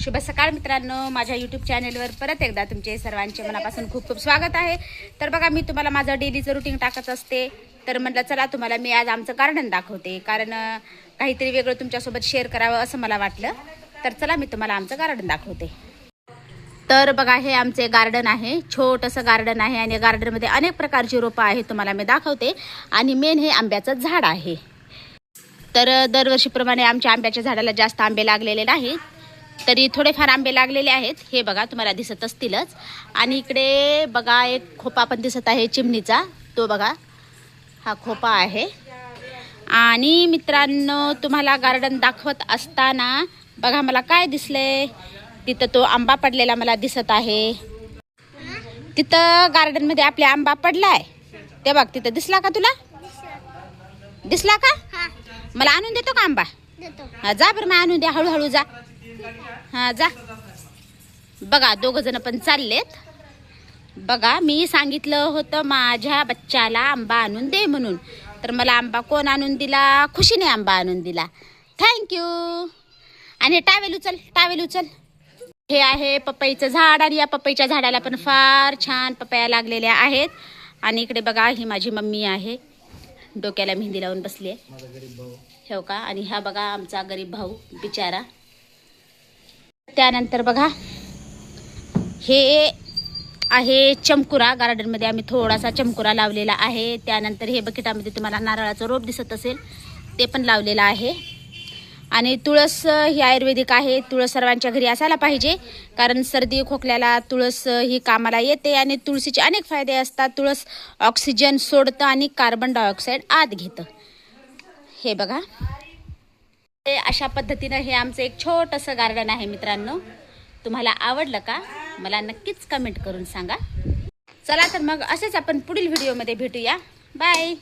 शुभ सकाळ मित्रांनो, माझ्या यूट्यूब चॅनेलवर परत एकदा तुमचे सर्वांचे मनापासून खूप खूप स्वागत आहे। तर बघा, मी तुम्हाला माझं डेलीचं रुटीन टाकत असते। तर म्हटलं चला तुम्हाला मी आज आमचं गार्डन दाखवते, कारण काहीतरी वेगळं तुमच्यासोबत शेअर करावं असं मला वाटलं। तर चला मी तुम्हाला आमचं गार्डन दाखवते। तर बघा, हे आमचे गार्डन आहे, छोटंसं गार्डन आहे आणि गार्डनमध्ये अनेक प्रकारची रोपं आहेत, तुम्हाला मी दाखवते। आणि मेन हे आंब्याचं झाड आहे। तर दरवर्षीप्रमाणे आमच्या आंब्याच्या झाडाला जास्त आंबे लागलेले नाहीत, तरी थोडेफार आंबे लागलेले आहेत। हे बघा, तुम्हाला दिसत असतीलच। आणि इकडे बघा, एक खोपा पण दिसत आहे चिमणीचा, तो बघा हा खोपा आहे। आणि मित्रांनो, तुम्हाला गार्डन दाखवत असताना बघा मला काय दिसले, तिथं तो आंबा पडलेला मला दिसत आहे। तिथं गार्डनमध्ये आपल्या आंबा पडलाय, ते बघ तिथं दिसला का तुला? दिसला का? मला आणून देतो का आंबा? हा, जा बरं, मग आणून द्या, हळूहळू जा। हा जा। बघा, दोघ जण पण चाललेत। बघा, मी सांगितलं होतं माझ्या बच्चाला आंबा आणून दे म्हणून, तर मला आंबा कोण आणून दिला? खुशीने आंबा आणून दिला, थँक्यू। आणि टावेल उचल, टावेल उचल। हे आहे पपईचं झाड, आणि या पपईच्या झाडाला पण फार छान पपया लागलेल्या आहेत। आणि इकडे बघा, ही माझी मम्मी आहे, डोक्याला मेहंदी लावून बसली आहे, हो का। आणि हा बघा आमचा गरीब भाऊ बिचारा। त्यानंतर बघा, हे आहे चमकुरा, गार्डनमध्ये आम्ही थोडासा चमकुरा लावलेला आहे। त्यानंतर हे बकेटामध्ये तुम्हाला नारळाचं रोप दिसत असेल, ते पण लावलेलं आहे। आणि तुळस ही आयुर्वेदिक आहे, तुळस सर्वांच्या घरी असायला पाहिजे, कारण सर्दी खोकल्याला तुळस ही कामाला येते। आणि तुळशीचे अनेक फायदे असतात। तुळस ऑक्सिजन सोडतं आणि कार्बन डायऑक्साईड आत घेतं। हे बघा, अशा पद्धतीनं हे आमचं एक छोटंसं गार्डन आहे। मित्रांनो, तुम्हाला आवडलं का? मला नक्कीच कमेंट करून सांगा। चला तर मग असेच आपण पुढील व्हिडिओमध्ये भेटूया। बाय।